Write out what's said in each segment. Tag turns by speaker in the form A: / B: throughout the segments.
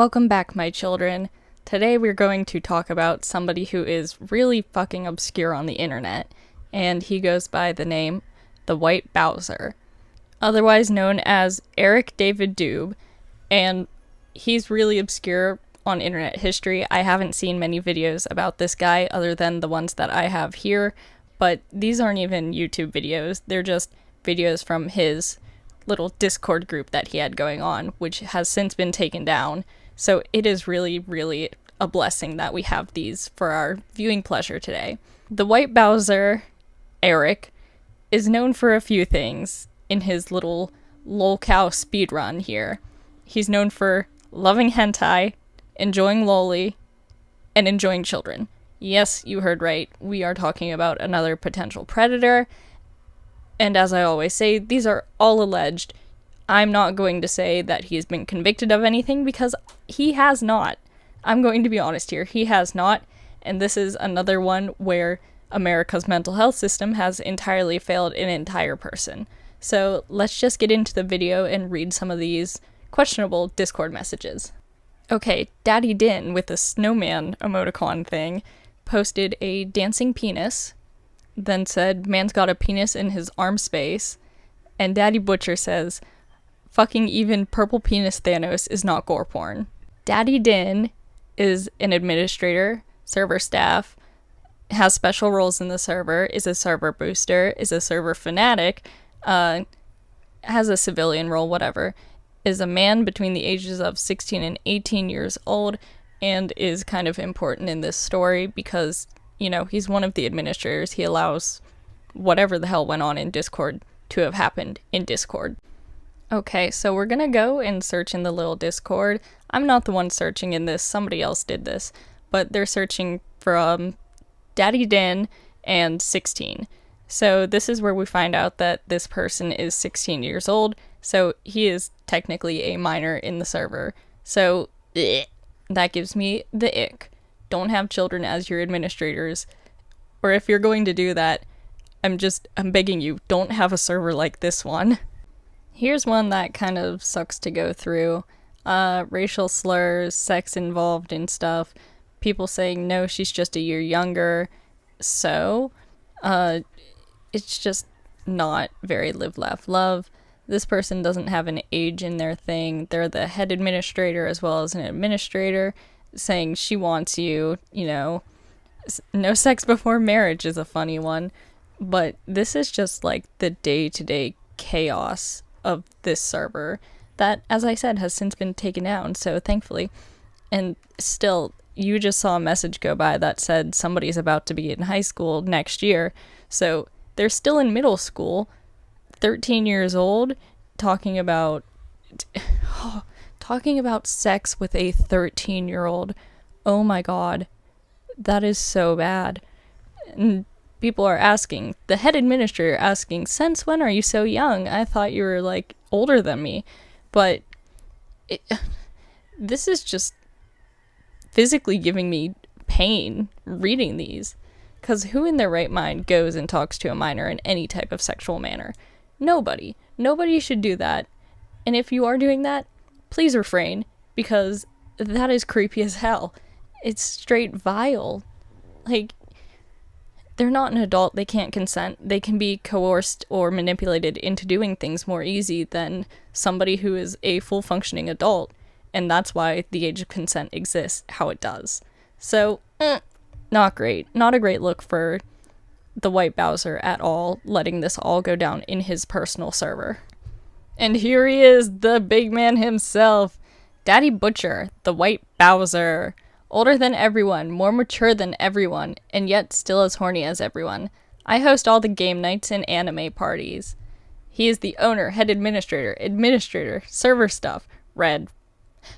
A: Welcome back, my children. Today we're going to talk about somebody who is really fucking obscure on the internet, and he goes by the name The White Bowser, otherwise known as Eric David Doob, and he's really obscure on internet history. I haven't seen many videos about this guy other than the ones that I have here, but these aren't even YouTube videos. They're just videos from his little Discord group that he had going on, which has since been taken down. So it is really, really a blessing that we have these for our viewing pleasure today. The White Bowser, Eric, is known for a few things in his little lolcow speedrun here. He's known for loving hentai, enjoying loli, and enjoying children. Yes, you heard right. We are talking about another potential predator. And as I always say, these are all alleged. I'm not going to say that he's been convicted of anything because he has not. I'm going to be honest here. He has not. And this is another one where America's mental health system has entirely failed an entire person. So let's just get into the video and read some of these questionable Discord messages. Okay, Daddy Din with the snowman emoticon thing posted a dancing penis, then said, man's got a penis in his arm space, and Daddy Butcher says, fucking even purple penis Thanos is not gore porn. Daddy Din is an administrator, server staff, has special roles in the server, is a server booster, is a server fanatic, has a civilian role, whatever, is a man between the ages of 16 and 18 years old, and is kind of important in this story because, you know, he's one of the administrators. He allows whatever the hell went on in Discord to have happened in Discord. Okay, so we're gonna go and search in the little Discord. I'm not the one searching in this, somebody else did this, but they're searching from Daddy Din and 16. So this is where we find out that this person is 16 years old, so he is technically a minor in the server. So, that gives me the ick. Don't have children as your administrators, or if you're going to do that, I'm begging you, don't have a server like this one. Here's one that kind of sucks to go through. Racial slurs, sex involved and stuff. People saying, no, she's just a year younger. So, it's just not very live, laugh, love. This person doesn't have an age in their thing. They're the head administrator as well as an administrator, saying she wants you, you know. No sex before marriage is a funny one. But this is just like the day-to-day chaos of this server that, as I said, has since been taken down, so thankfully. And still, you just saw a message go by that said somebody's about to be in high school next year, so they're still in middle school, 13 years old, talking about sex with a 13-year-old. Oh my god, that is so bad. And people are asking, the head administrator asking, since when are you so young? I thought you were, like, older than me. But this is just physically giving me pain reading these. Because who in their right mind goes and talks to a minor in any type of sexual manner? Nobody. Nobody should do that. And if you are doing that, please refrain, because that is creepy as hell. It's straight vile. Like, they're not an adult, they can't consent. They can be coerced or manipulated into doing things more easy than somebody who is a full functioning adult, and that's why the age of consent exists how it does. So, not great. Not a great look for the White Bowser at all, letting this all go down in his personal server. And here he is, the big man himself, Daddy Butcher, the White Bowser. Older than everyone, more mature than everyone, and yet still as horny as everyone. I host all the game nights and anime parties. He is the owner, head administrator, server stuff, red.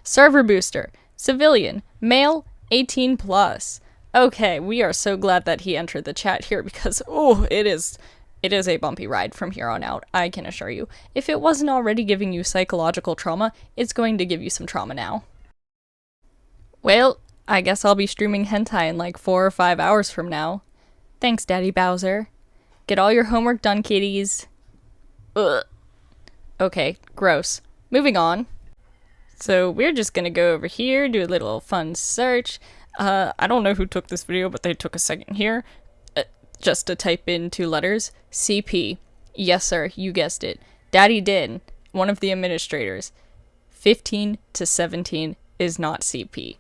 A: Server booster, civilian, male, 18 plus. Okay, we are so glad that he entered the chat here because, it is a bumpy ride from here on out, I can assure you. If it wasn't already giving you psychological trauma, it's going to give you some trauma now. Well, I guess I'll be streaming hentai in like 4 or 5 hours from now. Thanks, Daddy Bowser. Get all your homework done, kiddies. Ugh. Okay, gross. Moving on. So we're just gonna go over here, do a little fun search. I don't know who took this video, but they took a second here just to type in 2 letters. CP. Yes, sir, you guessed it. Daddy did. One of the administrators. 15 to 17 is not CP.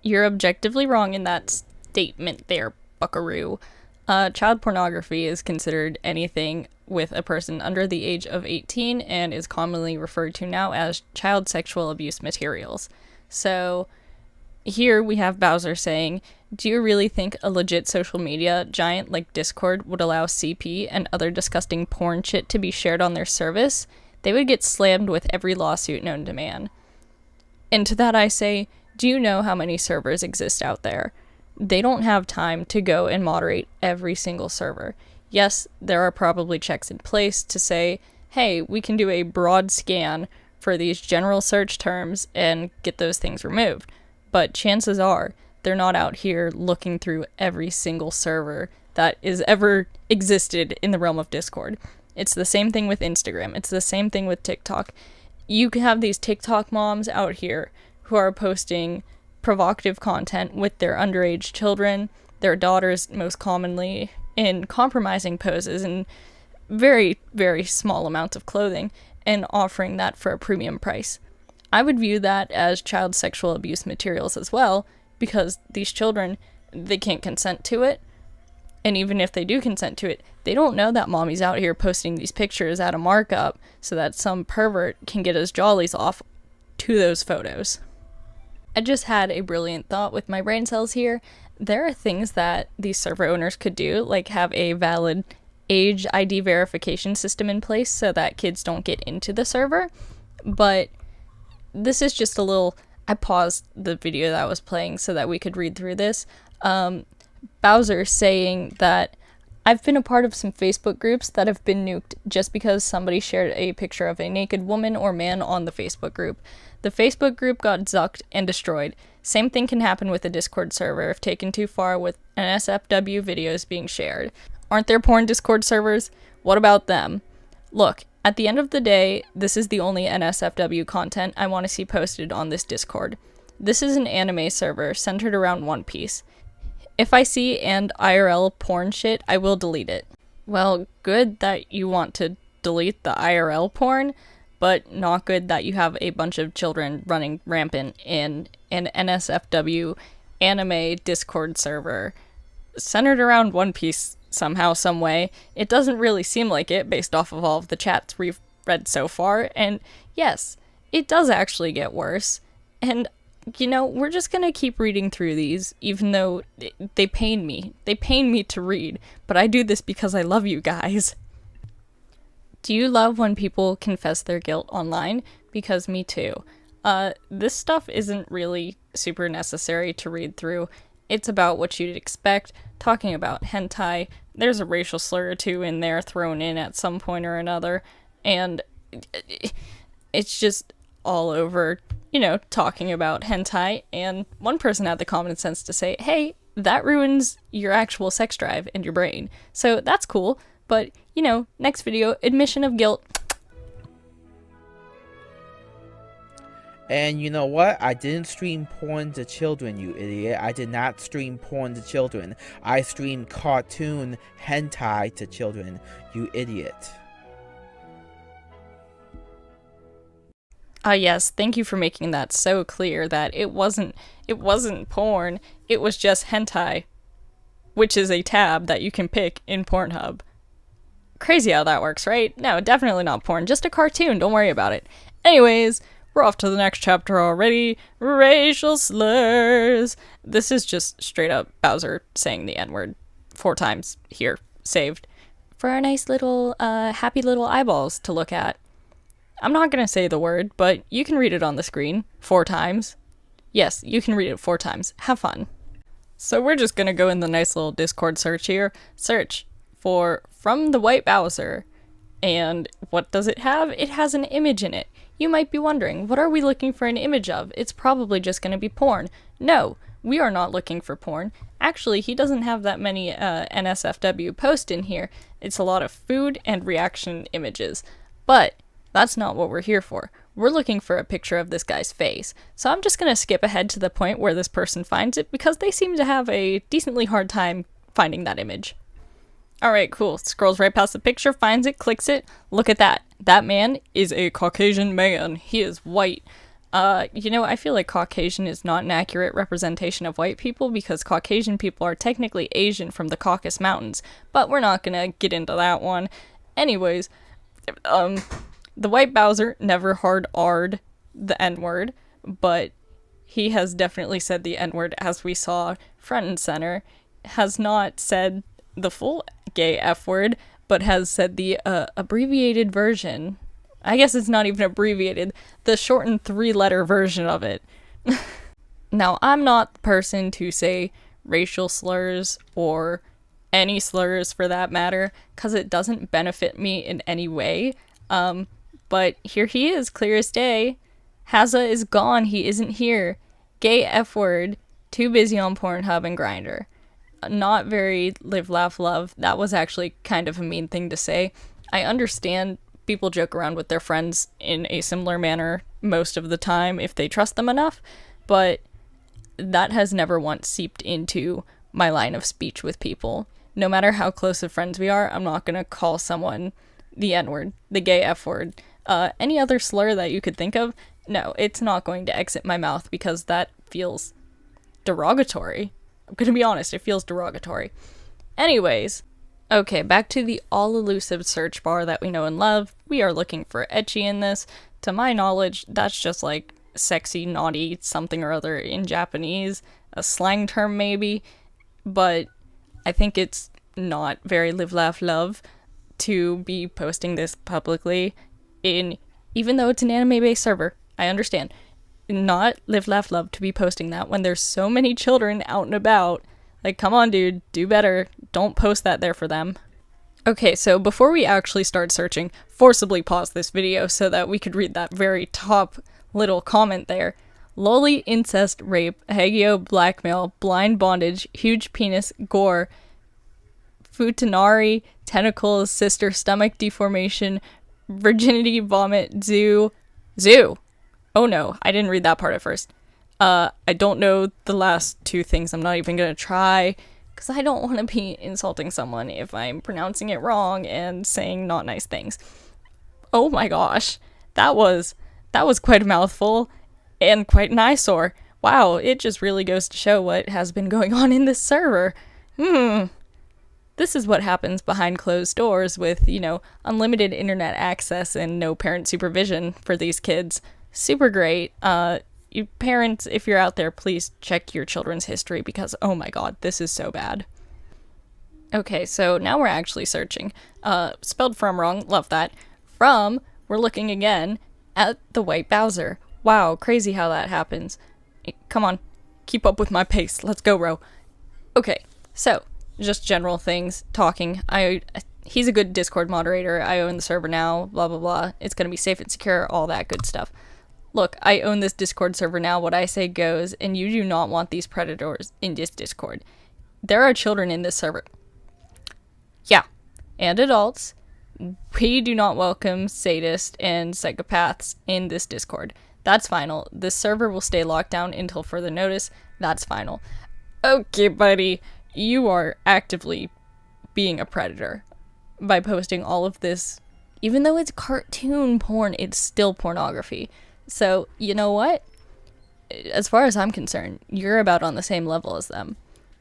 A: You're objectively wrong in that statement there, buckaroo. Child pornography is considered anything with a person under the age of 18 and is commonly referred to now as child sexual abuse materials. So here we have Bowser saying, do you really think a legit social media giant like Discord would allow CP and other disgusting porn shit to be shared on their service? They would get slammed with every lawsuit known to man. And to that I say, do you know how many servers exist out there? They don't have time to go and moderate every single server. Yes, there are probably checks in place to say, hey, we can do a broad scan for these general search terms and get those things removed. But chances are, they're not out here looking through every single server that is ever existed in the realm of Discord. It's the same thing with Instagram. It's the same thing with TikTok. You can have these TikTok moms out here who are posting provocative content with their underage children, their daughters most commonly, in compromising poses and very, very small amounts of clothing, and offering that for a premium price. I would view that as child sexual abuse materials as well, because these children, they can't consent to it, and even if they do consent to it, they don't know that mommy's out here posting these pictures at a markup so that some pervert can get his jollies off to those photos. I just had a brilliant thought with my brain cells here. There are things that these server owners could do, like have a valid age ID verification system in place so that kids don't get into the server. But this is just a little... I paused the video that I was playing so that we could read through this. Bowser saying that I've been a part of some Facebook groups that have been nuked just because somebody shared a picture of a naked woman or man on the Facebook group. The Facebook group got zucked and destroyed. Same thing can happen with a Discord server if taken too far with NSFW videos being shared. Aren't there porn Discord servers? What about them? Look, at the end of the day, this is the only NSFW content I want to see posted on this Discord. This is an anime server centered around One Piece. If I see and IRL porn shit, I will delete it. Well, good that you want to delete the IRL porn, but not good that you have a bunch of children running rampant in an NSFW anime Discord server centered around One Piece somehow, some way. It doesn't really seem like it based off of all of the chats we've read so far, and yes, it does actually get worse. And you know, we're just gonna keep reading through these, even though they pain me. They pain me to read, but I do this because I love you guys. Do you love when people confess their guilt online? Because me too. This stuff isn't really super necessary to read through. It's about what you'd expect, talking about hentai. There's a racial slur or two in there thrown in at some point or another, and it's just all over, you know, talking about hentai, and one person had the common sense to say, hey, that ruins your actual sex drive and your brain. So that's cool, but, you know, next video, admission of guilt.
B: And you know what? I didn't stream porn to children, you idiot. I did not stream porn to children. I streamed cartoon hentai to children, you idiot.
A: Yes, thank you for making that so clear that it wasn't porn, it was just hentai, which is a tab that you can pick in Pornhub. Crazy how that works, right? No, definitely not porn, just a cartoon, don't worry about it. Anyways, we're off to the next chapter already. Racial slurs. This is just straight up Bowser saying the N-word 4 times here, saved. For our nice little, happy little eyeballs to look at. I'm not gonna say the word, but you can read it on the screen 4 times. Yes, you can read it 4 times. Have fun. So we're just gonna go in the nice little Discord search here. Search for From the White Bowser. And what does it have? It has an image in it. You might be wondering, what are we looking for an image of? It's probably just gonna be porn. No, we are not looking for porn. Actually, he doesn't have that many NSFW posts in here. It's a lot of food and reaction images. But that's not what we're here for. we're looking for a picture of this guy's face. So I'm just going to skip ahead to the point where this person finds it because they seem to have a decently hard time finding that image. Alright, cool. Scrolls right past the picture, finds it, clicks it. Look at that. That man is a Caucasian man. He is white. I feel like Caucasian is not an accurate representation of white people because Caucasian people are technically Asian from the Caucasus Mountains, but we're not gonna get into that one. Anyways, the white Bowser never hard R'd the N-word, but he has definitely said the N-word as we saw front and center, has not said the full gay F word, but has said the abbreviated version. I guess it's not even abbreviated, the shortened 3-letter version of it. Now, I'm not the person to say racial slurs or any slurs for that matter, because it doesn't benefit me in any way. But here he is, clear as day. Hazza is gone, he isn't here. Gay F word, too busy on Pornhub and Grindr. Not very live, laugh, love. That was actually kind of a mean thing to say. I understand people joke around with their friends in a similar manner most of the time if they trust them enough, but that has never once seeped into my line of speech with people. No matter how close of friends we are, I'm not gonna call someone the N-word, the gay F word, any other slur that you could think of. No, it's not going to exit my mouth because that feels derogatory. I'm gonna be honest, it feels derogatory. Anyways, okay, back to the all-elusive search bar that we know and love. We are looking for ecchi in this. To my knowledge, that's just like sexy, naughty, something or other in Japanese. A slang term maybe. But I think it's not very live, laugh, love to be posting this publicly even though it's an anime-based server. I understand. Not live, laugh, love to be posting that when there's so many children out and about. Like, come on, dude, do better. Don't post that there for them. Okay, so before we actually start searching, forcibly pause this video so that we could read that very top little comment there. Loli, incest, rape, hagio, blackmail, blind bondage, huge penis, gore, futanari, tentacles, sister, stomach deformation, virginity, vomit, zoo. Oh no, I didn't read that part at first. I don't know the last two things. I'm not even gonna try, because I don't want to be insulting someone if I'm pronouncing it wrong and saying not nice things. Oh my gosh, that was quite a mouthful, and quite an eyesore. Wow, it just really goes to show what has been going on in this server. This is what happens behind closed doors with, unlimited internet access and no parent supervision for these kids. Super great. You parents, if you're out there, please check your children's history because, oh my god, this is so bad. Okay, so now we're actually searching. Spelled from wrong, love that. We're looking again at the white Bowser. Wow, crazy how that happens. Come on, keep up with my pace. Let's go, Ro. Okay, so, just general things, talking. He's a good Discord moderator. I own the server now, blah, blah, blah. It's gonna be safe and secure, all that good stuff. Look, I own this Discord server now, what I say goes, and you do not want these predators in this Discord. There are children in this server. Yeah, and adults. We do not welcome sadists and psychopaths in this Discord. That's final. This server will stay locked down until further notice. That's final. Okay, buddy, you are actively being a predator by posting all of this. Even though it's cartoon porn, it's still pornography. So, you know what? As far as I'm concerned, you're about on the same level as them.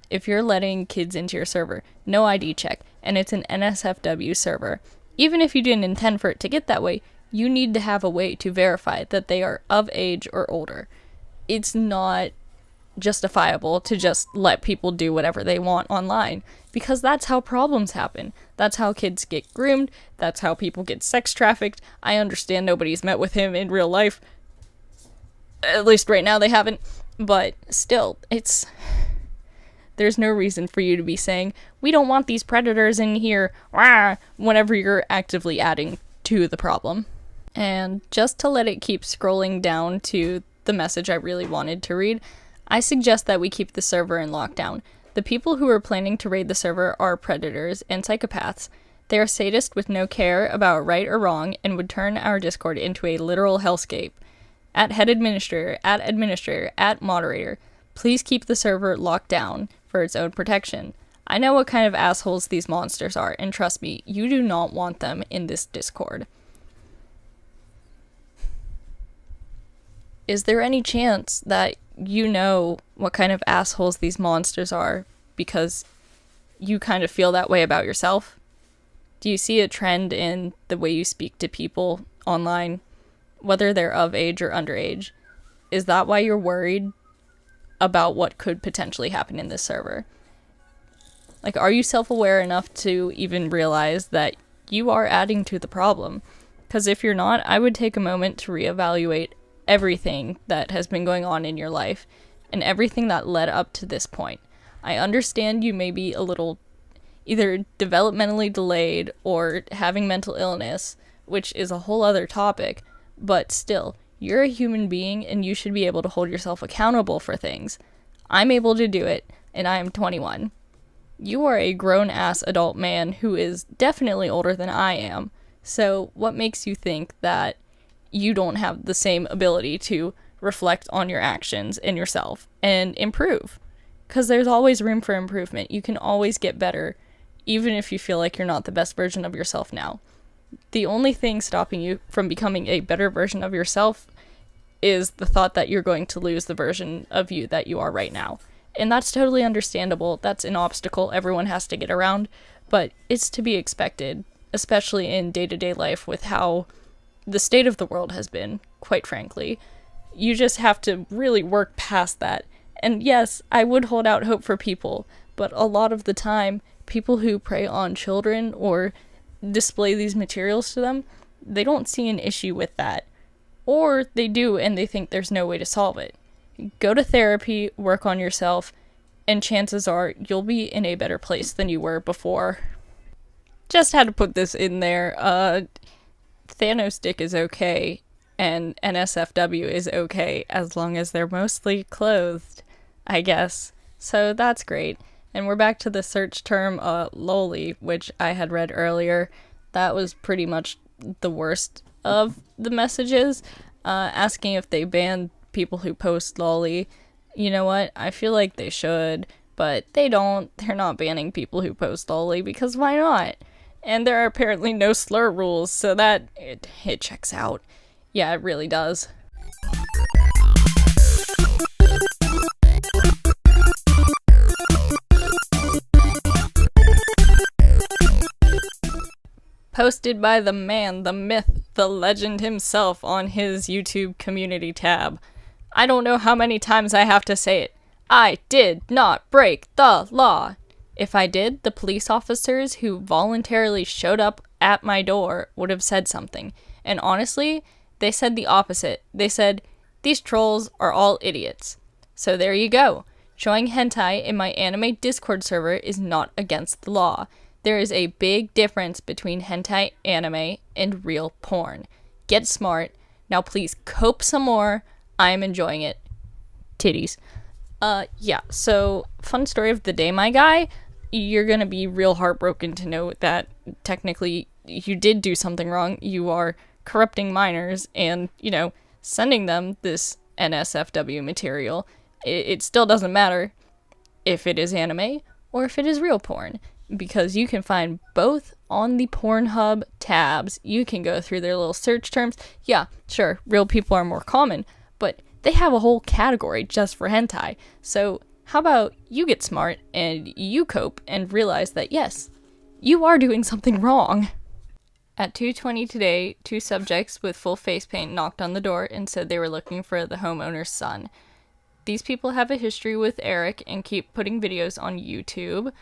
A: If you're letting kids into your server, no ID check, and it's an NSFW server, even if you didn't intend for it to get that way, you need to have a way to verify that they are of age or older. It's not justifiable to just let people do whatever they want online, because that's how problems happen. That's how kids get groomed, that's how people get sex trafficked. I understand nobody's met with him in real life. At least right now they haven't, but still, there's no reason for you to be saying, we don't want these predators in here, rah, whenever you're actively adding to the problem. And just to let it keep scrolling down to the message I really wanted to read, I suggest that we keep the server in lockdown. The people who are planning to raid the server are predators and psychopaths. They are sadists with no care about right or wrong and would turn our Discord into a literal hellscape. At head administrator, at moderator, please keep the server locked down for its own protection. I know what kind of assholes these monsters are, and trust me, you do not want them in this Discord. Is there any chance that you know what kind of assholes these monsters are because you kind of feel that way about yourself? Do you see a trend in the way you speak to people online, whether they're of age or underage? Is that why you're worried about what could potentially happen in this server? Like, are you self-aware enough to even realize that you are adding to the problem? Because if you're not, I would take a moment to reevaluate everything that has been going on in your life and everything that led up to this point. I understand you may be a little either developmentally delayed or having mental illness, which is a whole other topic, but still, you're a human being and you should be able to hold yourself accountable for things. I'm able to do it, and I am 21. You are a grown-ass adult man who is definitely older than I am, so what makes you think that you don't have the same ability to reflect on your actions and yourself and improve? Because there's always room for improvement. You can always get better, even if you feel like you're not the best version of yourself now. The only thing stopping you from becoming a better version of yourself is the thought that you're going to lose the version of you that you are right now. And that's totally understandable. That's an obstacle everyone has to get around, but it's to be expected, especially in day-to-day life with how the state of the world has been, quite frankly. You just have to really work past that. And yes, I would hold out hope for people, but a lot of the time, people who prey on children or display these materials to them, they don't see an issue with that. Or they do and they think there's no way to solve it. Go to therapy, work on yourself, and chances are you'll be in a better place than you were before. Just had to put this in there. Thanos dick is okay, and NSFW is okay, as long as they're mostly clothed, I guess. So that's great. And we're back to the search term, loli, which I had read earlier. That was pretty much the worst of the messages, asking if they banned people who post loli. You know what? I feel like they should, but they don't. They're not banning people who post loli, because why not? And there are apparently no slur rules, so that it checks out. Yeah, it really does. Posted by the man, the myth, the legend himself on his YouTube community tab. I don't know how many times I have to say it. I did not break the law. If I did, the police officers who voluntarily showed up at my door would have said something. And honestly, they said the opposite. They said, these trolls are all idiots. So there you go. Showing hentai in my anime Discord server is not against the law. There is a big difference between hentai anime and real porn. Get smart. Now please cope some more. I am enjoying it. Titties. Yeah, so fun story of the day, my guy. You're gonna be real heartbroken to know that technically you did do something wrong. You are corrupting minors and, sending them this NSFW material. It still doesn't matter if it is anime or if it is real porn, because you can find both on the Pornhub tabs. You can go through their little search terms. Yeah, sure, real people are more common, but they have a whole category just for hentai. So how about you get smart and you cope and realize that, yes, you are doing something wrong. At 2:20 today, 2 subjects with full face paint knocked on the door and said they were looking for the homeowner's son. These people have a history with Eric and keep putting videos on YouTube.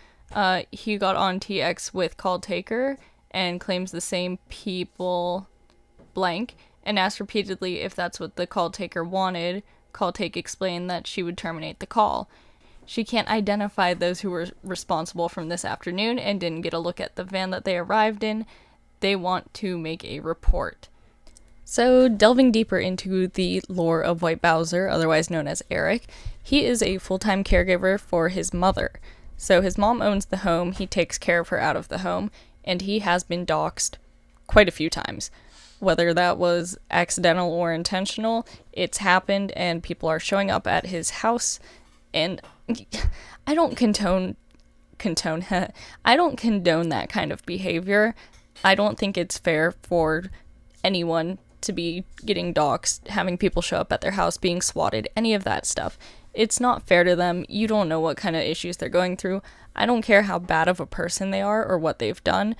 A: He got on TX with Call Taker and claims the same people blank and asked repeatedly if that's what the call taker wanted. Call take explained that she would terminate the call. She can't identify those who were responsible from this afternoon and didn't get a look at the van that they arrived in. They want to make a report. So, delving deeper into the lore of White Bowser, otherwise known as Eric, he is a full-time caregiver for his mother. So his mom owns the home, he takes care of her out of the home, and he has been doxxed quite a few times. Whether that was accidental or intentional, it's happened, and people are showing up at his house, and I don't condone I don't condone that kind of behavior. I don't think it's fair for anyone to be getting doxxed, having people show up at their house, being swatted, any of that stuff. It's not fair to them. You don't know what kind of issues they're going through. I don't care how bad of a person they are or what they've done.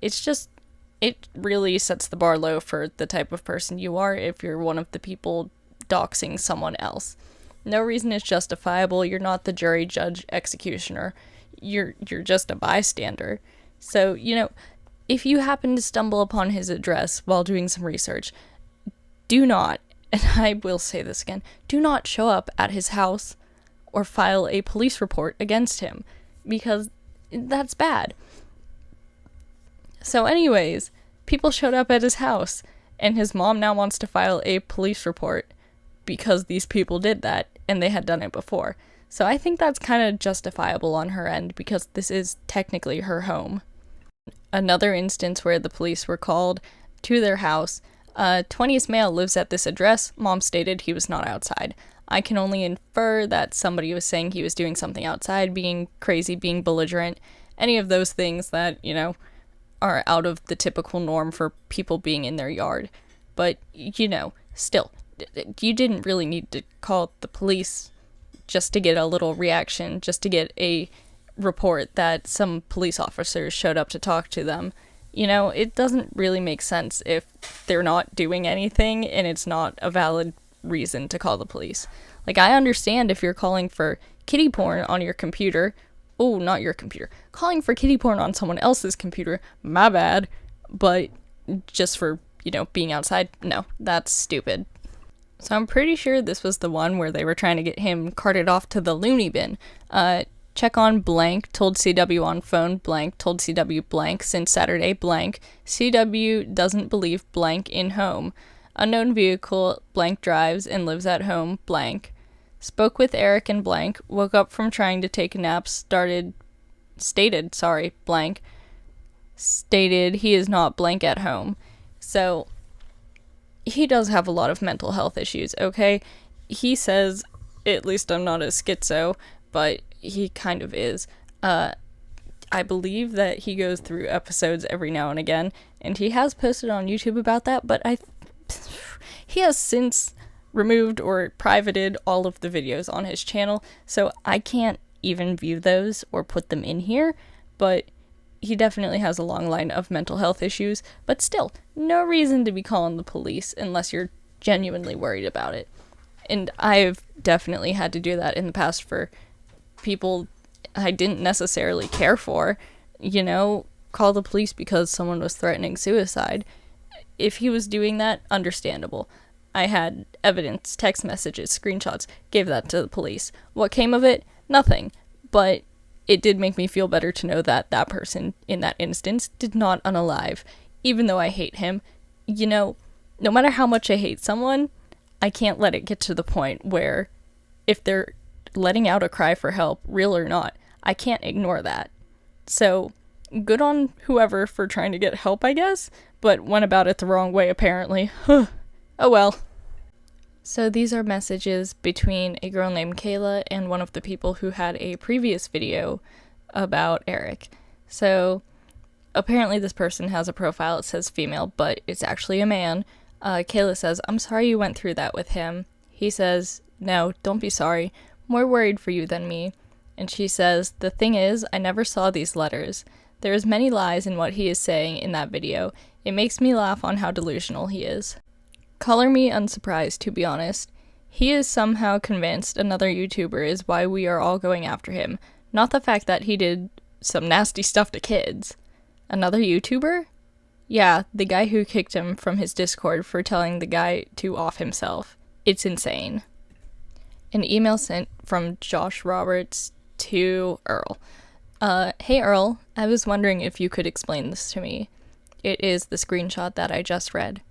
A: It's just, it really sets the bar low for the type of person you are if you're one of the people doxing someone else. No reason is justifiable. You're not the jury, judge, executioner. You're just a bystander. So, if you happen to stumble upon his address while doing some research, do not, and I will say this again, do not show up at his house or file a police report against him, because that's bad. So anyways, people showed up at his house, and his mom now wants to file a police report because these people did that, and they had done it before. So I think that's kind of justifiable on her end, because this is technically her home. Another instance where the police were called to their house. 20th male lives at this address. Mom stated he was not outside. I can only infer that somebody was saying he was doing something outside, being crazy, being belligerent, any of those things that, are out of the typical norm for people being in their yard. But, still, you didn't really need to call the police just to get a little reaction, just to get a report that some police officers showed up to talk to them. It doesn't really make sense if they're not doing anything and it's not a valid reason to call the police. Like, I understand if you're calling for kitty porn on your computer. Oh, not your computer. Calling for kitty porn on someone else's computer, my bad. But just for, being outside, no, that's stupid. So I'm pretty sure this was the one where they were trying to get him carted off to the loony bin. Check on blank, told CW on phone, blank, told CW blank, since Saturday, blank. CW doesn't believe blank in home. Unknown vehicle, blank drives and lives at home, blank. Spoke with Eric and blank, woke up from trying to take a nap, stated, blank. Stated he is not blank at home. So, he does have a lot of mental health issues, okay? He says, at least I'm not a schizo, but he kind of is. I believe that he goes through episodes every now and again, and he has posted on YouTube about that, but he has since removed or privated all of the videos on his channel, so I can't even view those or put them in here, but he definitely has a long line of mental health issues, but still, no reason to be calling the police unless you're genuinely worried about it. And I've definitely had to do that in the past for people I didn't necessarily care for. Call the police because someone was threatening suicide. If he was doing that, understandable. I had evidence, text messages, screenshots, gave that to the police. What came of it? Nothing. But it did make me feel better to know that that person, in that instance, did not unalive. Even though I hate him, no matter how much I hate someone, I can't let it get to the point where if they're letting out a cry for help, real or not, I can't ignore that. So, good on whoever for trying to get help, I guess, but went about it the wrong way, apparently. Oh well. So these are messages between a girl named Kayla and one of the people who had a previous video about Eric. So, apparently this person has a profile, it says female, but it's actually a man. Kayla says, "I'm sorry you went through that with him." He says, "No, don't be sorry. More worried for you than me." And she says, "The thing is, I never saw these letters. There is many lies in what he is saying in that video. It makes me laugh on how delusional he is." Color me unsurprised, to be honest. He is somehow convinced another YouTuber is why we are all going after him, not the fact that he did some nasty stuff to kids. Another YouTuber? Yeah, the guy who kicked him from his Discord for telling the guy to off himself. It's insane. An email sent from Josh Roberts to Earl. Hey Earl, I was wondering if you could explain this to me. It is the screenshot that I just read.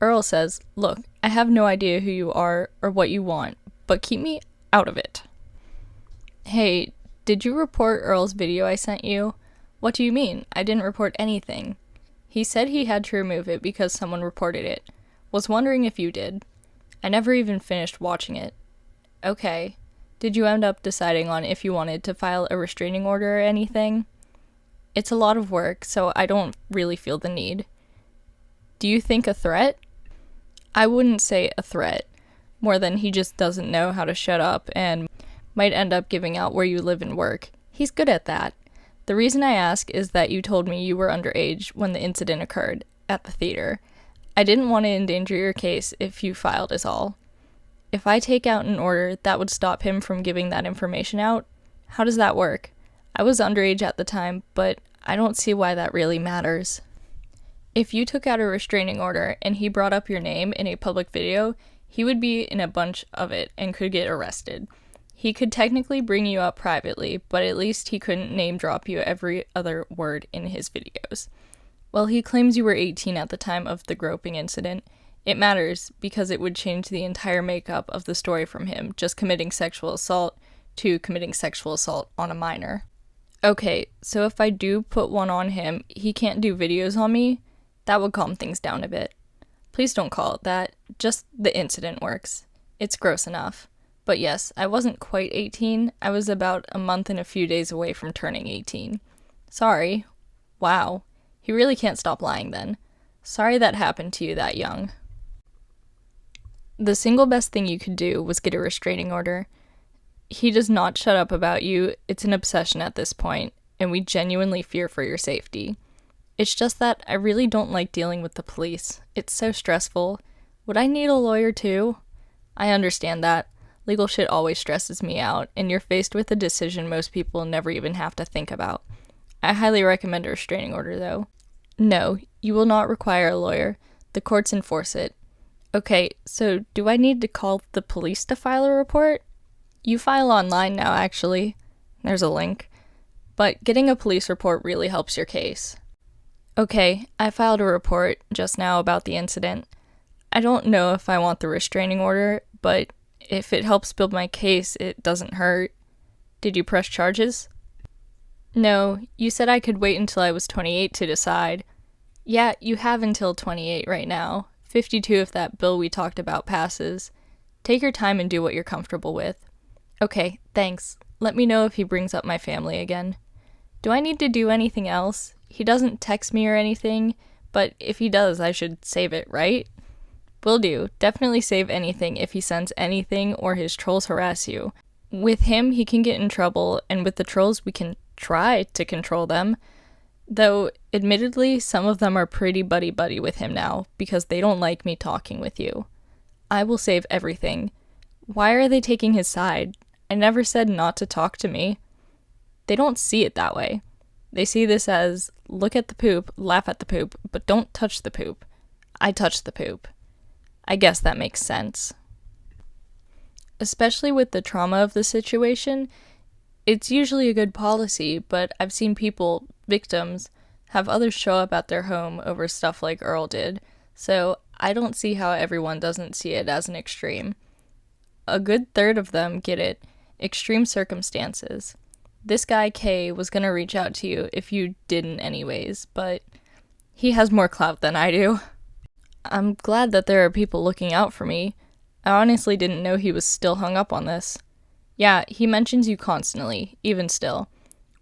A: Earl says, "Look, I have no idea who you are or what you want, but keep me out of it." Hey, did you report Earl's video I sent you? What do you mean? I didn't report anything. He said he had to remove it because someone reported it. Was wondering if you did. I never even finished watching it. Okay. Did you end up deciding on if you wanted to file a restraining order or anything? It's a lot of work, so I don't really feel the need. Do you think a threat? I wouldn't say a threat, more than he just doesn't know how to shut up and might end up giving out where you live and work. He's good at that. The reason I ask is that you told me you were underage when the incident occurred, at the theater. I didn't want to endanger your case if you filed is all. If I take out an order, that would stop him from giving that information out? How does that work? I was underage at the time, but I don't see why that really matters. If you took out a restraining order and he brought up your name in a public video, he would be in a bunch of it and could get arrested. He could technically bring you up privately, but at least he couldn't name drop you every other word in his videos. Well, he claims you were 18 at the time of the groping incident. It matters because it would change the entire makeup of the story from him just committing sexual assault to committing sexual assault on a minor. Okay, so if I do put one on him, he can't do videos on me? That would calm things down a bit. Please don't call it that. Just the incident works. It's gross enough. But yes, I wasn't quite 18. I was about a month and a few days away from turning 18. Sorry. Wow. He really can't stop lying then. Sorry that happened to you that young. The single best thing you could do was get a restraining order. He does not shut up about you. It's an obsession at this point, and we genuinely fear for your safety. It's just that I really don't like dealing with the police. It's so stressful. Would I need a lawyer too? I understand that. Legal shit always stresses me out, and you're faced with a decision most people never even have to think about. I highly recommend a restraining order, though. No, you will not require a lawyer. The courts enforce it. Okay, so do I need to call the police to file a report? You file online now, actually. There's a link. But getting a police report really helps your case. Okay, I filed a report just now about the incident. I don't know if I want the restraining order, but if it helps build my case, it doesn't hurt. Did you press charges? No, you said I could wait until I was 28 to decide. Yeah, you have until 28 right now. 52 if that bill we talked about passes. Take your time and do what you're comfortable with. Okay, thanks. Let me know if he brings up my family again. Do I need to do anything else? He doesn't text me or anything, but if he does, I should save it, right? Will do. Definitely save anything if he sends anything or his trolls harass you. With him, he can get in trouble, and with the trolls, we can try to control them. Though, admittedly, some of them are pretty buddy-buddy with him now, because they don't like me talking with you. I will save everything. Why are they taking his side? I never said not to talk to me. They don't see it that way. They see this as, look at the poop, laugh at the poop, but don't touch the poop. I touched the poop. I guess that makes sense. Especially with the trauma of the situation, it's usually a good policy, but I've seen people, victims, have others show up at their home over stuff like Earl did, so I don't see how everyone doesn't see it as an extreme. A good third of them get it. Extreme circumstances. This guy, Kay, was gonna reach out to you if you didn't anyways, but he has more clout than I do. I'm glad that there are people looking out for me. I honestly didn't know he was still hung up on this. Yeah, he mentions you constantly, even still.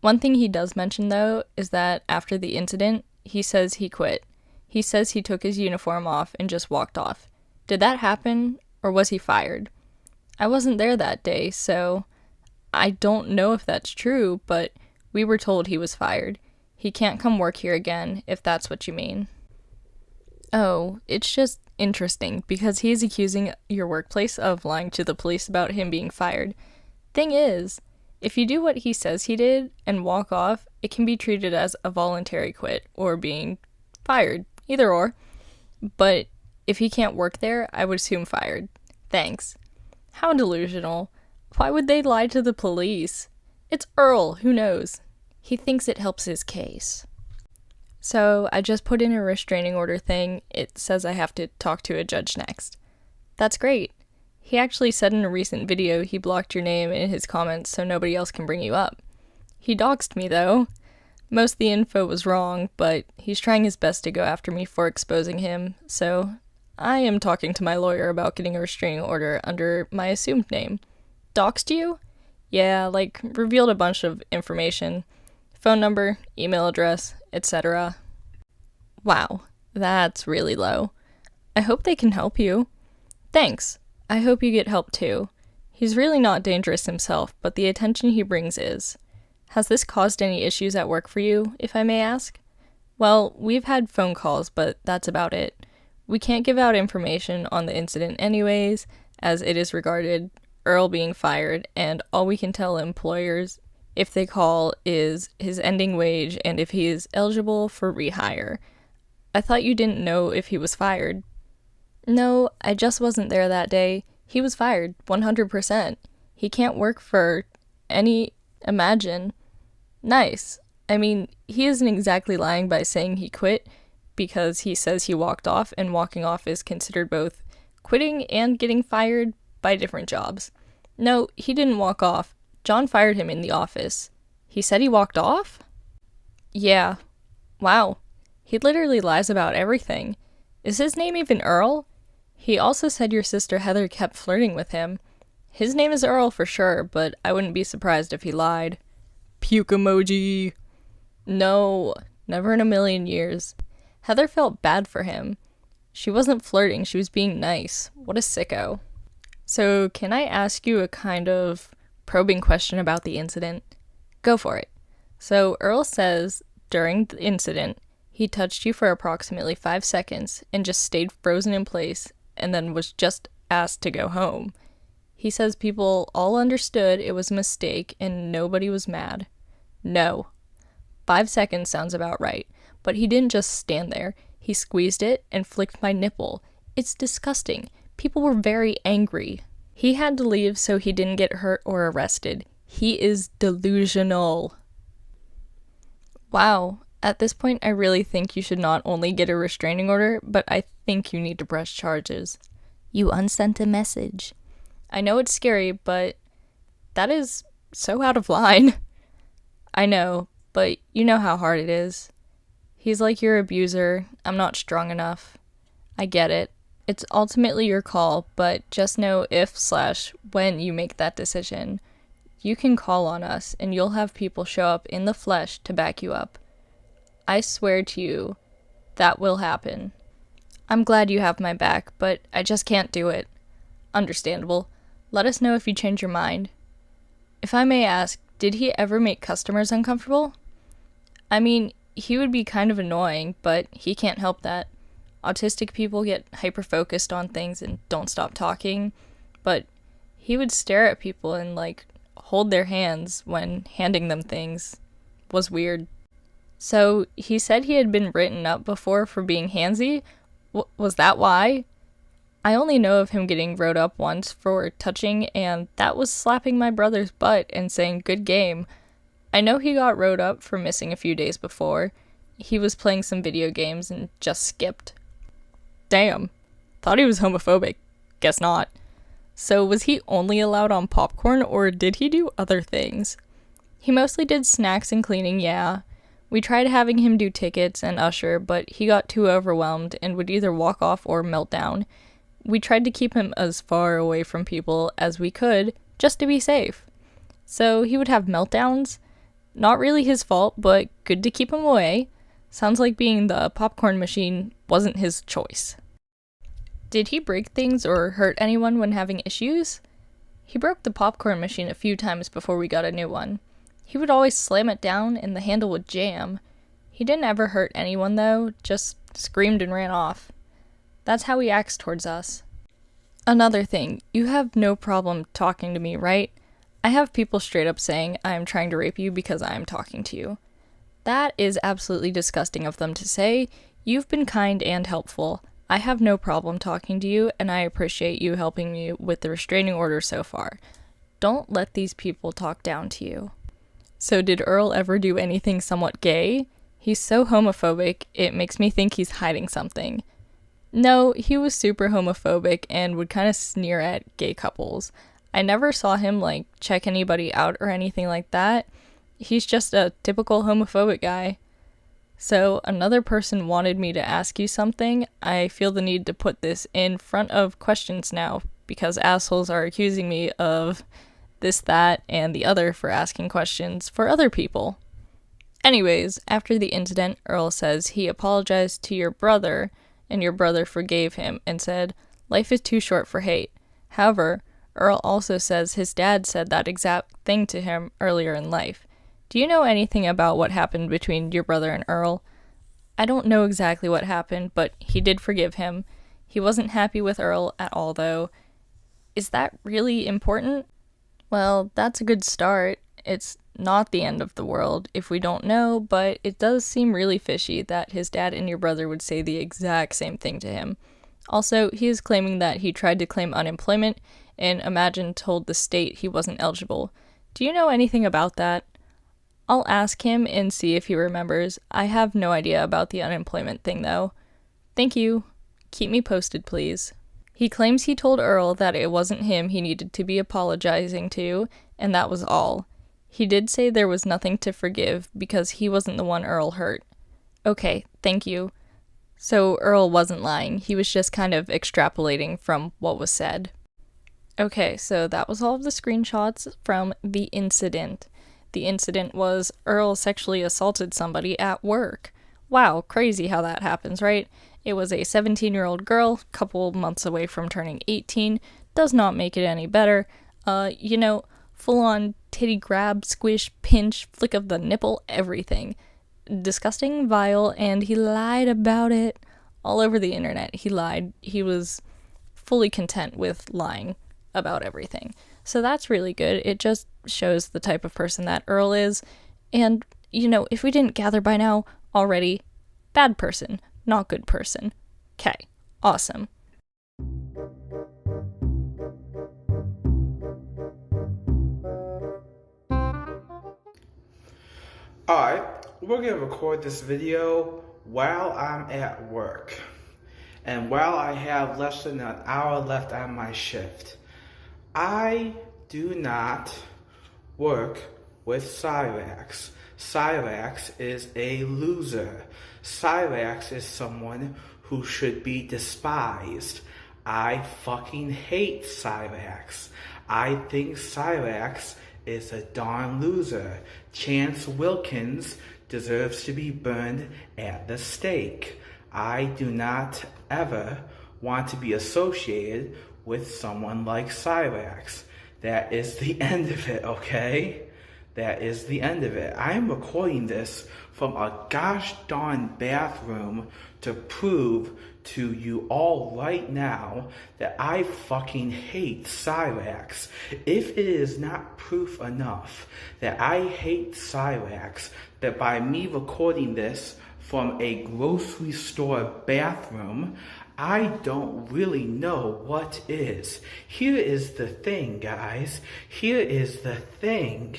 A: One thing he does mention, though, is that after the incident, he says he quit. He says he took his uniform off and just walked off. Did that happen, or was he fired? I wasn't there that day, so I don't know if that's true, but we were told he was fired. He can't come work here again, if that's what you mean. Oh, it's just interesting, because he is accusing your workplace of lying to the police about him being fired. Thing is, if you do what he says he did and walk off, it can be treated as a voluntary quit or being fired, either or. But if he can't work there, I would assume fired. Thanks. How delusional. Why would they lie to the police? It's Earl, who knows? He thinks it helps his case. So I just put in a restraining order thing. It says I have to talk to a judge next. That's great. He actually said in a recent video he blocked your name in his comments so nobody else can bring you up. He doxed me though. Most of the info was wrong, but he's trying his best to go after me for exposing him, so I am talking to my lawyer about getting a restraining order under my assumed name. Doxed you? Yeah, like, revealed a bunch of information. Phone number, email address, etc. Wow, that's really low. I hope they can help you. Thanks. I hope you get help too. He's really not dangerous himself, but the attention he brings is. Has this caused any issues at work for you, if I may ask? Well, we've had phone calls, but that's about it. We can't give out information on the incident anyways, as it is regarded Earl being fired, and all we can tell employers if they call is his ending wage and if he is eligible for rehire. I thought you didn't know if he was fired. No, I just wasn't there that day. He was fired, 100%. He can't work for any... Imagine. Nice. I mean, he isn't exactly lying by saying he quit, because he says he walked off, and walking off is considered both quitting and getting fired by different jobs. No, he didn't walk off. John fired him in the office. He said he walked off? Yeah. Wow. He literally lies about everything. Is his name even Earl? He also said your sister Heather kept flirting with him. His name is Earl for sure, but I wouldn't be surprised if he lied. Puke emoji. No, never in a million years. Heather felt bad for him. She wasn't flirting, she was being nice. What a sicko. So, can I ask you a kind of probing question about the incident? Go for it. So, Earl says, during the incident, he touched you for approximately 5 seconds and just stayed frozen in place and then was just asked to go home. He says people all understood it was a mistake and nobody was mad. No. 5 seconds sounds about right, but he didn't just stand there. He squeezed it and flicked my nipple. It's disgusting. People were very angry. He had to leave so he didn't get hurt or arrested. He is delusional. Wow. At this point, I really think you should not only get a restraining order, but I think you need to press charges. You unsent a message. I know it's scary, but that is so out of line. I know, but you know how hard it is. He's like your abuser. I'm not strong enough. I get it. It's ultimately your call, but just know if/when you make that decision, you can call on us and you'll have people show up in the flesh to back you up. I swear to you, that will happen. I'm glad you have my back, but I just can't do it. Understandable. Let us know if you change your mind. If I may ask, did he ever make customers uncomfortable? I mean, he would be kind of annoying, but he can't help that. Autistic people get hyper-focused on things and don't stop talking, but he would stare at people and, like, hold their hands when handing them things. Was weird. So, he said he had been written up before for being handsy? Was that why? I only know of him getting wrote up once for touching, and that was slapping my brother's butt and saying, "Good game." I know he got wrote up for missing a few days before. He was playing some video games and just skipped. Damn. Thought he was homophobic. Guess not. So was he only allowed on popcorn, or did he do other things? He mostly did snacks and cleaning, yeah. We tried having him do tickets and usher, but he got too overwhelmed and would either walk off or melt down. We tried to keep him as far away from people as we could, just to be safe. So he would have meltdowns. Not really his fault, but good to keep him away. Sounds like being the popcorn machine wasn't his choice. Did he break things or hurt anyone when having issues? He broke the popcorn machine a few times before we got a new one. He would always slam it down and the handle would jam. He didn't ever hurt anyone though, just screamed and ran off. That's how he acts towards us. Another thing, you have no problem talking to me, right? I have people straight up saying I am trying to rape you because I am talking to you. That is absolutely disgusting of them to say. You've been kind and helpful. I have no problem talking to you, and I appreciate you helping me with the restraining order so far. Don't let these people talk down to you. So did Earl ever do anything somewhat gay? He's so homophobic, it makes me think he's hiding something. No, he was super homophobic and would kind of sneer at gay couples. I never saw him, check anybody out or anything like that. He's just a typical homophobic guy. So, another person wanted me to ask you something. I feel the need to put this in front of questions now because assholes are accusing me of this, that, and the other for asking questions for other people. Anyways, after the incident, Earl says he apologized to your brother and your brother forgave him and said, "Life is too short for hate." However, Earl also says his dad said that exact thing to him earlier in life. Do you know anything about what happened between your brother and Earl? I don't know exactly what happened, but he did forgive him. He wasn't happy with Earl at all, though. Is that really important? Well, that's a good start. It's not the end of the world if we don't know, but it does seem really fishy that his dad and your brother would say the exact same thing to him. Also, he is claiming that he tried to claim unemployment and Imagine told the state he wasn't eligible. Do you know anything about that? I'll ask him and see if he remembers. I have no idea about the unemployment thing, though. Thank you. Keep me posted, please. He claims he told Earl that it wasn't him he needed to be apologizing to, and that was all. He did say there was nothing to forgive because he wasn't the one Earl hurt. Okay, thank you. So Earl wasn't lying. He was just kind of extrapolating from what was said. Okay, so that was all of the screenshots from the incident. The incident was Earl sexually assaulted somebody at work. Wow, crazy how that happens, right? It was a 17-year-old girl, couple months away from turning 18. Does not make it any better. Full-on titty grab, squish, pinch, flick of the nipple, everything. Disgusting, vile, and he lied about it. All over the internet, he lied. He was fully content with lying about everything. So that's really good. It just shows the type of person that Earl is. And, if we didn't gather by now already, bad person, not good person. Okay, awesome.
B: Alright, we're going to record this video while I'm at work. And while I have less than an hour left on my shift. I do not work with Cyrax. Cyrax is a loser. Cyrax is someone who should be despised. I fucking hate Cyrax. I think Cyrax is a darn loser. Chance Wilkins deserves to be burned at the stake. I do not ever want to be associated with someone like Cyrax. That is the end of it, okay? That is the end of it. I am recording this from a gosh darn bathroom to prove to you all right now that I fucking hate Cyrax. If it is not proof enough that I hate Cyrax, that by me recording this from a grocery store bathroom, I don't really know what is. Here is the thing, guys. Here is the thing.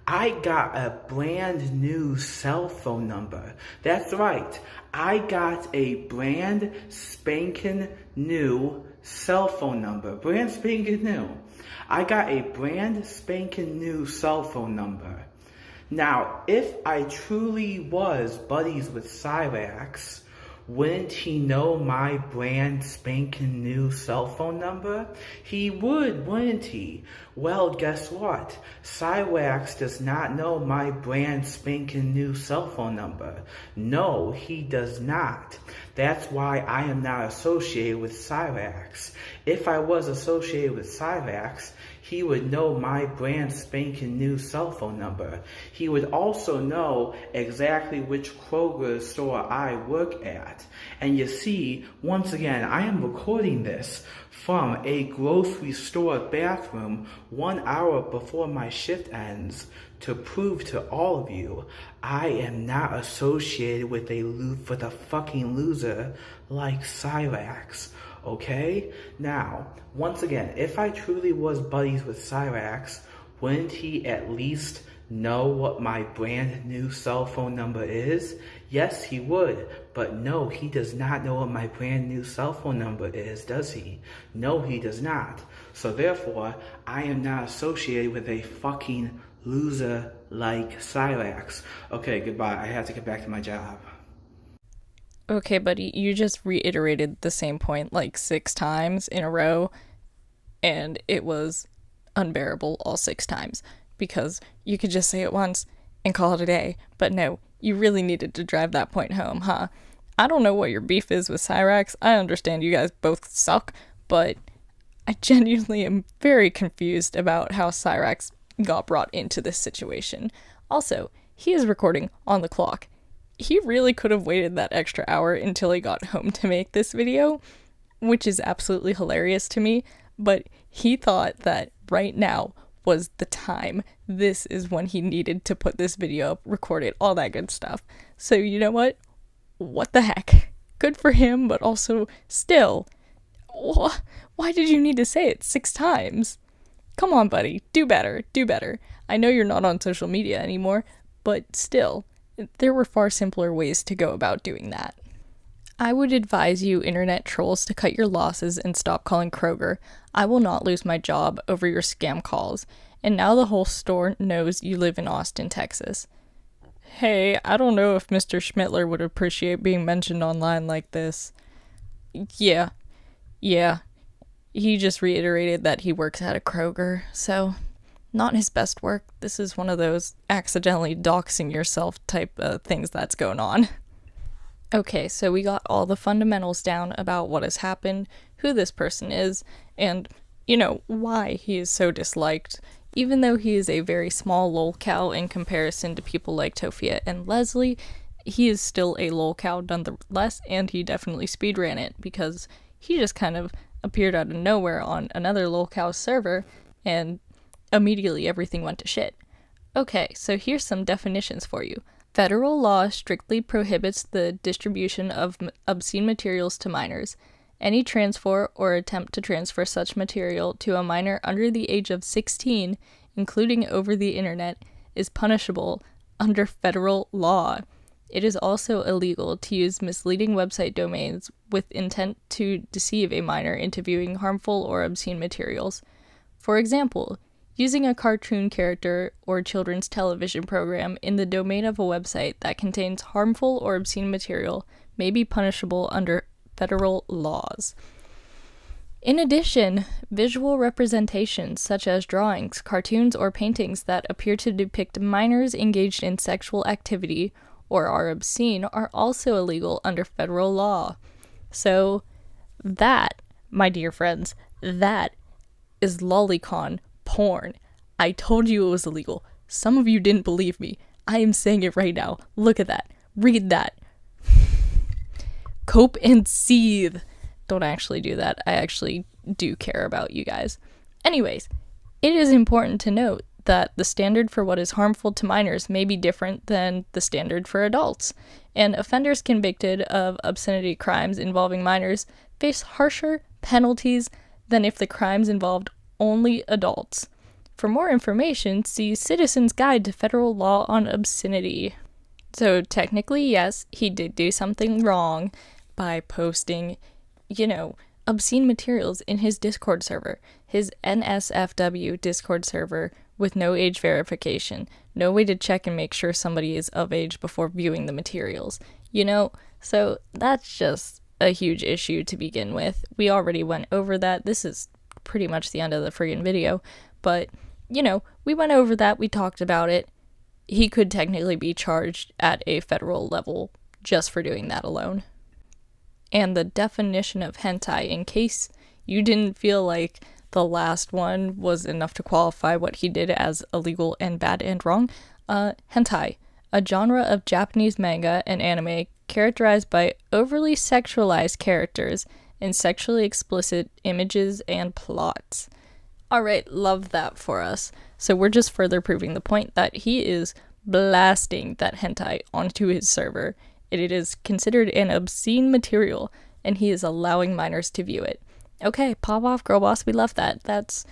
B: I got a brand new cell phone number. That's right. I got a brand spanking new cell phone number. Brand spanking new. I got a brand spanking new cell phone number. Now, if I truly was buddies with Cyrax, wouldn't he know my brand spanking new cell phone number? He would, wouldn't he? Well, guess what? Cyrax does not know my brand spanking new cell phone number. No, he does not. That's why I am not associated with Cyrax. If I was associated with Cyrax, he would know my brand spanking new cell phone number. He would also know exactly which Kroger store I work at. And you see, once again, I am recording this from a grocery store bathroom 1 hour before my shift ends to prove to all of you I am not associated with a fucking loser like Cyrax. Okay? Now, once again, if I truly was buddies with Cyrax, wouldn't he at least know what my brand new cell phone number is? Yes, he would. But no, he does not know what my brand new cell phone number is, does he? No, he does not. So therefore, I am not associated with a fucking loser like Cyrax. Okay, goodbye. I have to get back to my job.
A: Okay, buddy, you just reiterated the same point like 6 times in a row, and it was unbearable all 6 times, because you could just say it once and call it a day, but no, you really needed to drive that point home, huh? I don't know what your beef is with Cyrax. I understand you guys both suck, but I genuinely am very confused about how Cyrax got brought into this situation. Also, he is recording on the clock. He really could have waited that extra hour until he got home to make this video, which is absolutely hilarious to me, but he thought that right now was the time. This is when he needed to put this video up, record it, all that good stuff. So you know what? What the heck? Good for him, but also still, why did you need to say it 6 times? Come on, buddy, do better, do better. I know you're not on social media anymore, but still, there were far simpler ways to go about doing that. I would advise you internet trolls to cut your losses and stop calling Kroger. I will not lose my job over your scam calls. And now the whole store knows you live in Austin, Texas. Hey, I don't know if Mr. Schmittler would appreciate being mentioned online like this. Yeah. He just reiterated that he works at a Kroger, so not his best work. This is one of those accidentally doxing yourself type of things that's going on. Okay, so we got all the fundamentals down about what has happened, who this person is, and, why he is so disliked. Even though he is a very small lolcow in comparison to people like Tofia and Leslie, he is still a lolcow nonetheless, and he definitely speedran it, because he just kind of appeared out of nowhere on another lolcow server, and immediately everything went to shit. Okay, so here's some definitions for you. Federal law strictly prohibits the distribution of obscene materials to minors. Any transfer or attempt to transfer such material to a minor under the age of 16, including over the internet, is punishable under federal law. It is also illegal to use misleading website domains with intent to deceive a minor into viewing harmful or obscene materials. For example, using a cartoon character or children's television program in the domain of a website that contains harmful or obscene material may be punishable under federal laws. In addition, visual representations such as drawings, cartoons, or paintings that appear to depict minors engaged in sexual activity or are obscene are also illegal under federal law. So that, my dear friends, that is lolicon porn. I told you it was illegal. Some of you didn't believe me. I am saying it right now. Look at that. Read that. Cope and seethe. Don't actually do that. I actually do care about you guys. Anyways, it is important to note that the standard for what is harmful to minors may be different than the standard for adults, and offenders convicted of obscenity crimes involving minors face harsher penalties than if the crimes involved only adults. For more information, see Citizen's Guide to Federal Law on Obscenity. So technically, yes, he did do something wrong by posting, obscene materials in his Discord server, his NSFW Discord server, with no age verification, no way to check and make sure somebody is of age before viewing the materials, So that's just a huge issue to begin with. We already went over that. This is pretty much the end of the friggin' video, but, we went over that, we talked about it. He could technically be charged at a federal level just for doing that alone. And the definition of hentai, in case you didn't feel like the last one was enough to qualify what he did as illegal and bad and wrong, hentai, a genre of Japanese manga and anime characterized by overly sexualized characters and sexually explicit images and plots. Alright, love that for us. So we're just further proving the point that he is blasting that hentai onto his server. It is considered an obscene material, and he is allowing minors to view it. Okay, pop off, girl boss, we love that.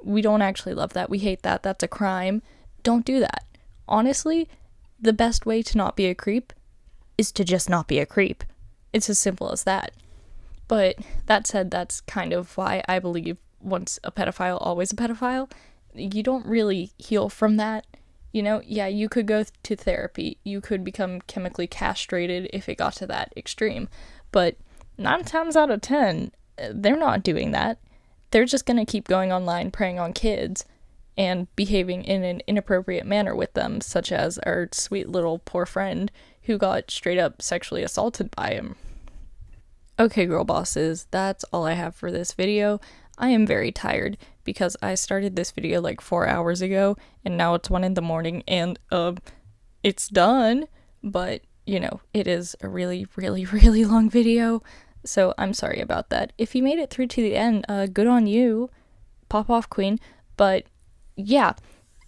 A: We don't actually love that. We hate that. That's a crime. Don't do that. Honestly, the best way to not be a creep is to just not be a creep. It's as simple as that. But that said, that's kind of why I believe once a pedophile, always a pedophile. you don't really heal from that. You know, yeah, you could go to therapy, you could become chemically castrated if it got to that extreme, but 9 times out of 10, they're not doing that. They're just gonna keep going online preying on kids and behaving in an inappropriate manner with them, such as our sweet little poor friend who got straight up sexually assaulted by him. Okay, girl bosses, that's all I have for this video. I am very tired because I started this video like 4 hours ago and now it's 1 in the morning and it's done, but you know, it is a really, really, really long video, so I'm sorry about that. If you made it through to the end, good on you, pop off queen, but yeah,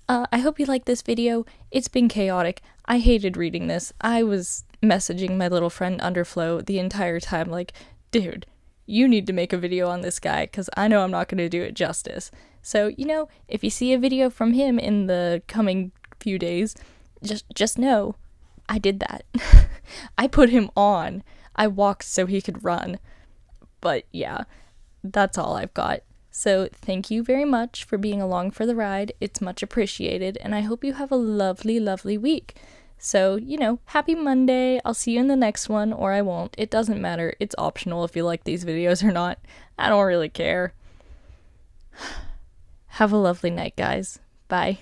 A: I hope you liked this video. It's been chaotic. I hated reading this. I was messaging my little friend Underflow the entire time like, dude, you need to make a video on this guy because I know I'm not going to do it justice. So, you know, if you see a video from him in the coming few days, just know I did that. I put him on. I walked so he could run. But yeah, that's all I've got. So thank you very much for being along for the ride. It's much appreciated, and I hope you have a lovely, lovely week. So, you know, happy Monday. I'll see you in the next one, or I won't. It doesn't matter. It's optional if you like these videos or not. I don't really care. Have a lovely night, guys. Bye.